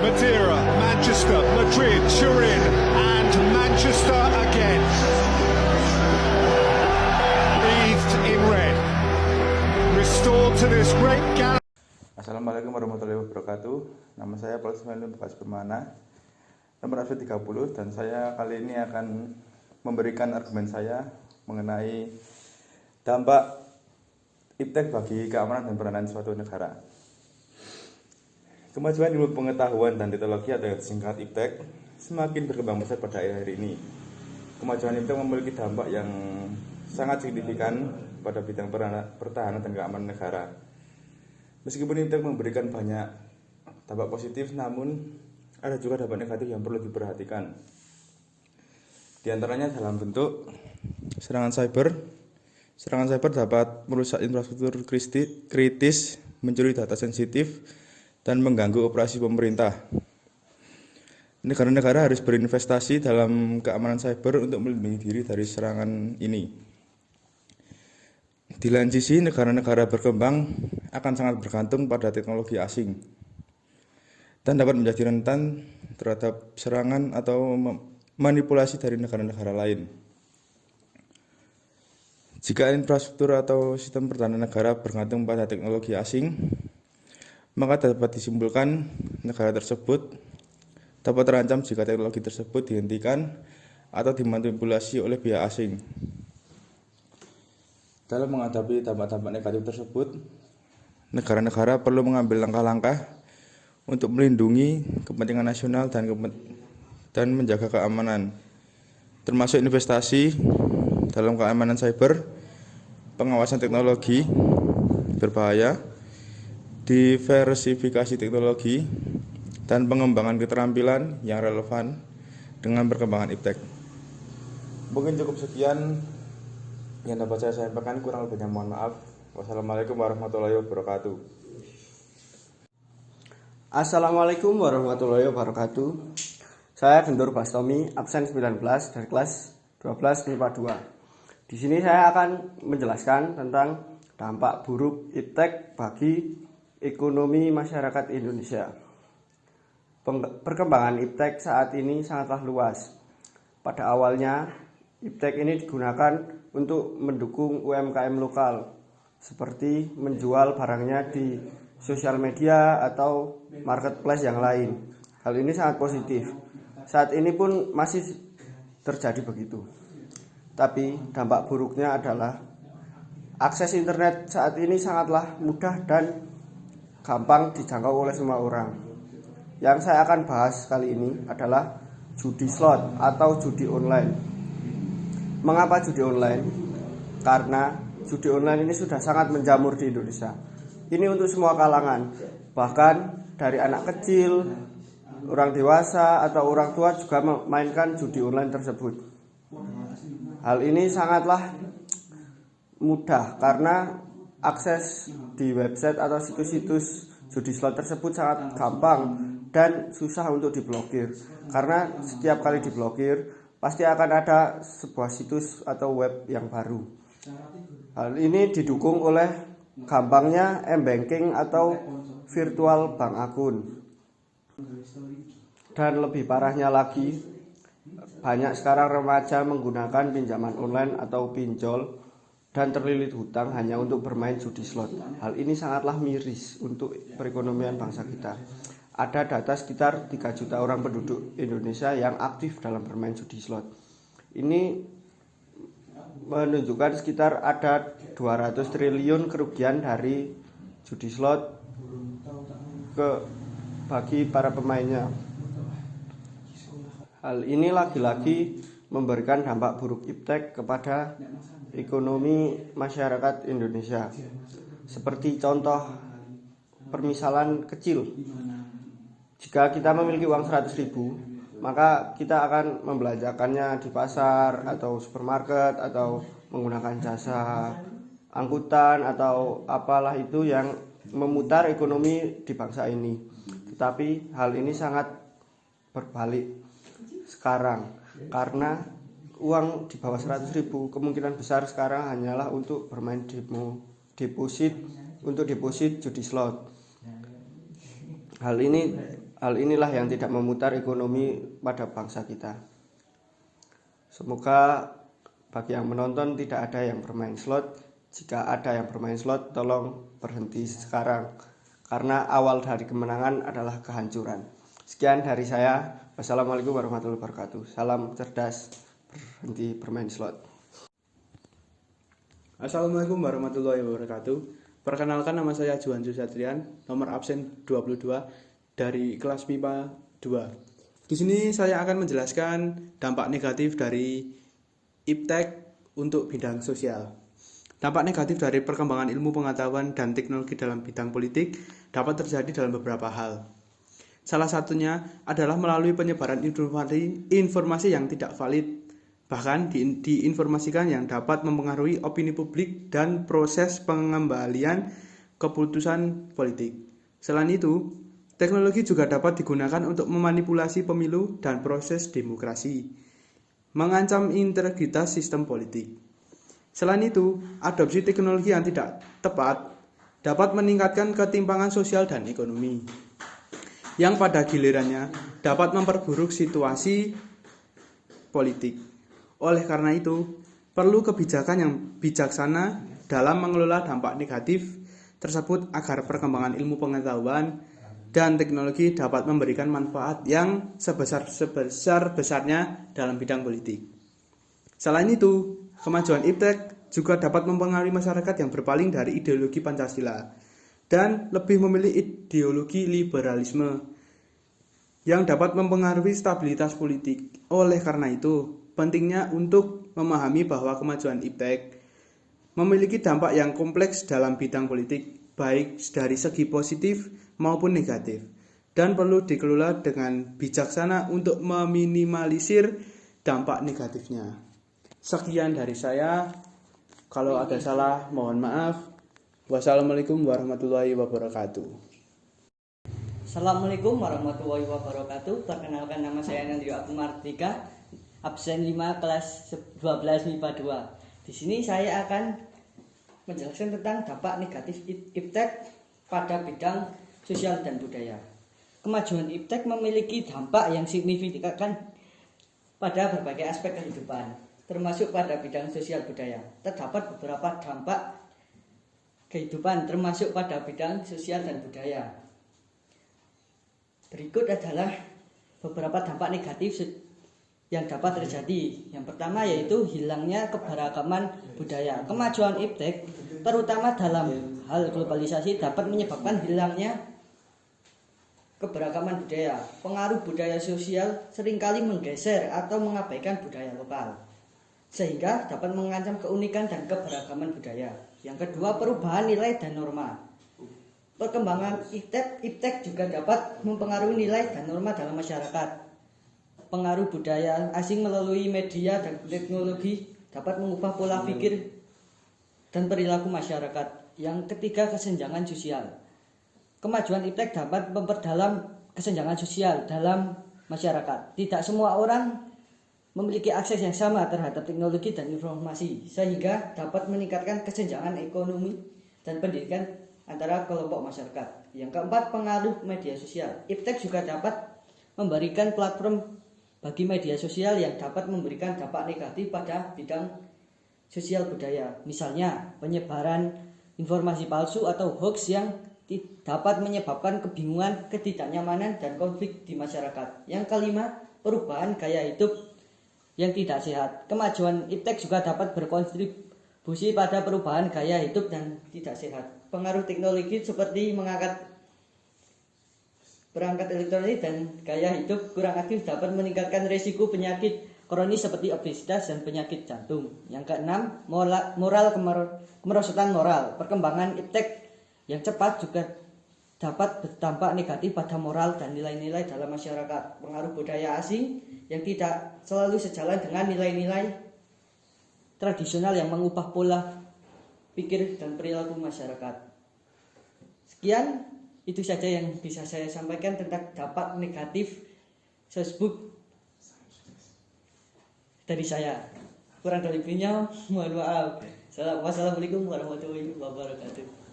Madeira, Manchester, Madrid, Turin, and Manchester again. Bathed in red. Restored to this great gallery. Assalamualaikum warahmatullahi wabarakatuh. Nama saya Paulus Bekas Permana, nomor absen 30, dan saya kali ini akan memberikan argumen saya mengenai dampak iptek bagi keamanan dan peranan suatu negara. Kemajuan ilmu pengetahuan dan teknologi atau yang disingkat iptek semakin berkembang pesat pada akhir-akhir ini. Kemajuan iptek memiliki dampak yang sangat signifikan pada bidang pertahanan dan keamanan negara. Meskipun iptek memberikan banyak dampak positif, namun ada juga dampak negatif yang perlu diperhatikan. Di antaranya dalam bentuk serangan cyber. Serangan cyber dapat merusak infrastruktur kritis, mencuri data sensitif, dan mengganggu operasi pemerintah. Negara-negara harus berinvestasi dalam keamanan cyber untuk melindungi diri dari serangan ini. Di lain sisi, negara-negara berkembang akan sangat bergantung pada teknologi asing dan dapat menjadi rentan terhadap serangan atau manipulasi dari negara-negara lain. Jika infrastruktur atau sistem pertahanan negara bergantung pada teknologi asing, maka dapat disimpulkan negara tersebut dapat terancam jika teknologi tersebut dihentikan atau dimanipulasi oleh pihak asing. Dalam menghadapi dampak-dampak negatif tersebut, negara-negara perlu mengambil langkah-langkah untuk melindungi kepentingan nasional dan menjaga keamanan, termasuk investasi dalam keamanan cyber, pengawasan teknologi berbahaya, diversifikasi teknologi, dan pengembangan keterampilan yang relevan dengan perkembangan iptek. Mungkin cukup sekian yang dapat saya sampaikan, kurang lebihnya mohon maaf. Wassalamualaikum warahmatullahi wabarakatuh. Assalamualaikum warahmatullahi wabarakatuh. Saya Gendur Bastomi, absen 19 dari kelas 12 MIPA 2. Di sini saya akan menjelaskan tentang dampak buruk iptek bagi ekonomi masyarakat Indonesia. Perkembangan iptek saat ini sangatlah luas. Pada awalnya, iptek ini digunakan untuk mendukung UMKM lokal, seperti menjual barangnya di sosial media atau marketplace yang lain. Hal ini sangat positif. Saat ini pun masih terjadi begitu. Tapi dampak buruknya adalah akses internet saat ini sangatlah mudah dan gampang dijangkau oleh semua orang. Yang saya akan bahas kali ini adalah judi slot atau judi online. Mengapa judi online? Karena judi online ini sudah sangat menjamur di Indonesia. Ini untuk semua kalangan, bahkan dari anak kecil, orang dewasa, atau orang tua juga memainkan judi online tersebut. Hal ini sangatlah mudah karena akses di website atau situs-situs judi slot tersebut sangat gampang dan susah untuk diblokir. Karena setiap kali diblokir, pasti akan ada sebuah situs atau web yang baru. Hal ini didukung oleh gampangnya m-banking atau virtual bank akun. Dan lebih parahnya lagi, banyak sekarang remaja menggunakan pinjaman online atau pinjol dan terlilit hutang hanya untuk bermain judi slot. Hal ini sangatlah miris untuk perekonomian bangsa kita. Ada data sekitar 3 juta orang penduduk Indonesia yang aktif dalam bermain judi slot. Ini menunjukkan sekitar ada 200 triliun kerugian dari judi slot bagi para pemainnya. Hal ini lagi-lagi memberikan dampak buruk iptek kepada ekonomi masyarakat Indonesia. Seperti contoh permisalan kecil. Jika kita memiliki uang 100.000, maka kita akan membelanjakannya di pasar atau supermarket atau menggunakan jasa angkutan atau apalah itu yang memutar ekonomi di bangsa ini. Tetapi hal ini sangat berbalik sekarang karena uang di bawah 100.000 kemungkinan besar sekarang hanyalah untuk bermain deposit judi slot. Hal ini Hal inilah yang tidak memutar ekonomi pada bangsa kita. Semoga bagi yang menonton tidak ada yang bermain slot. Jika ada yang bermain slot, tolong berhenti sekarang, karena awal dari kemenangan adalah kehancuran. Sekian dari saya. Wassalamualaikum warahmatullahi wabarakatuh. Salam cerdas, berhenti bermain slot. Assalamualaikum warahmatullahi wabarakatuh. Perkenalkan, nama saya Juan Satrian, nomor absen 22 dari kelas MIPA 2. Di sini saya akan menjelaskan dampak negatif dari IPTEK untuk bidang sosial. Dampak negatif dari perkembangan ilmu pengetahuan dan teknologi dalam bidang politik dapat terjadi dalam beberapa hal. Salah satunya adalah melalui penyebaran informasi yang tidak valid, bahkan diinformasikan yang dapat mempengaruhi opini publik dan proses pengembalian keputusan politik. Selain itu, teknologi juga dapat digunakan untuk memanipulasi pemilu dan proses demokrasi, mengancam integritas sistem politik. Selain itu, adopsi teknologi yang tidak tepat dapat meningkatkan ketimpangan sosial dan ekonomi, yang pada gilirannya dapat memperburuk situasi politik. Oleh karena itu, perlu kebijakan yang bijaksana dalam mengelola dampak negatif tersebut agar perkembangan ilmu pengetahuan dan teknologi dapat memberikan manfaat yang sebesar-besarnya dalam bidang politik. Selain itu, kemajuan IPTEK juga dapat mempengaruhi masyarakat yang berpaling dari ideologi Pancasila dan lebih memilih ideologi liberalisme yang dapat mempengaruhi stabilitas politik. Oleh karena itu, pentingnya untuk memahami bahwa kemajuan IPTEK memiliki dampak yang kompleks dalam bidang politik, baik dari segi positif maupun negatif, dan perlu dikelola dengan bijaksana untuk meminimalisir dampak negatifnya. Sekian dari saya. Kalau ada salah, mohon maaf. Wassalamualaikum warahmatullahi wabarakatuh. Assalamualaikum warahmatullahi wabarakatuh. Perkenalkan, nama saya Nandrio Akumartika, absen 5 kelas 12 MIPA 2. Di sini saya akan menjelaskan tentang dampak negatif IPTEK pada bidang sosial dan budaya. Kemajuan IPTEK memiliki dampak yang signifikan pada berbagai aspek kehidupan, termasuk pada bidang sosial budaya. Terdapat beberapa dampak kehidupan termasuk pada bidang sosial dan budaya. Berikut adalah beberapa dampak negatif yang dapat terjadi. Yang pertama yaitu hilangnya keberagaman budaya. Kemajuan IPTEK terutama dalam hal globalisasi dapat menyebabkan hilangnya keberagaman budaya. Pengaruh budaya sosial seringkali menggeser atau mengabaikan budaya lokal, sehingga dapat mengancam keunikan dan keberagaman budaya. Yang kedua, perubahan nilai dan norma. Perkembangan IPTEK juga dapat mempengaruhi nilai dan norma dalam masyarakat. Pengaruh budaya asing melalui media dan teknologi dapat mengubah pola pikir dan perilaku masyarakat. Yang ketiga, kesenjangan sosial. Kemajuan IPTEK dapat memperdalam kesenjangan sosial dalam masyarakat. Tidak semua orang memiliki akses yang sama terhadap teknologi dan informasi, sehingga dapat meningkatkan kesenjangan ekonomi dan pendidikan antara kelompok masyarakat. Yang keempat, pengaruh media sosial. IPTEK juga dapat memberikan platform bagi media sosial yang dapat memberikan dampak negatif pada bidang sosial budaya. Misalnya, penyebaran informasi palsu atau hoax yang dapat menyebabkan kebingungan, ketidaknyamanan, dan konflik di masyarakat. Yang kelima, perubahan gaya hidup yang tidak sehat. Kemajuan IPTEK juga dapat berkontribusi pada perubahan gaya hidup dan tidak sehat. Pengaruh teknologi seperti mengangkat perangkat elektronik dan gaya hidup kurang aktif dapat meningkatkan risiko penyakit kronis seperti obesitas dan penyakit jantung. Yang keenam, kemerosotan moral. Perkembangan IPTEK yang cepat juga dapat berdampak negatif pada moral dan nilai-nilai dalam masyarakat. Pengaruh budaya asing yang tidak selalu sejalan dengan nilai-nilai tradisional yang mengubah pola pikir dan perilaku masyarakat. Sekian, itu saja yang bisa saya sampaikan tentang dampak negatif Facebook dari saya. Kurang lebihnya mohon maaf. Wassalamualaikum warahmatullahi wabarakatuh.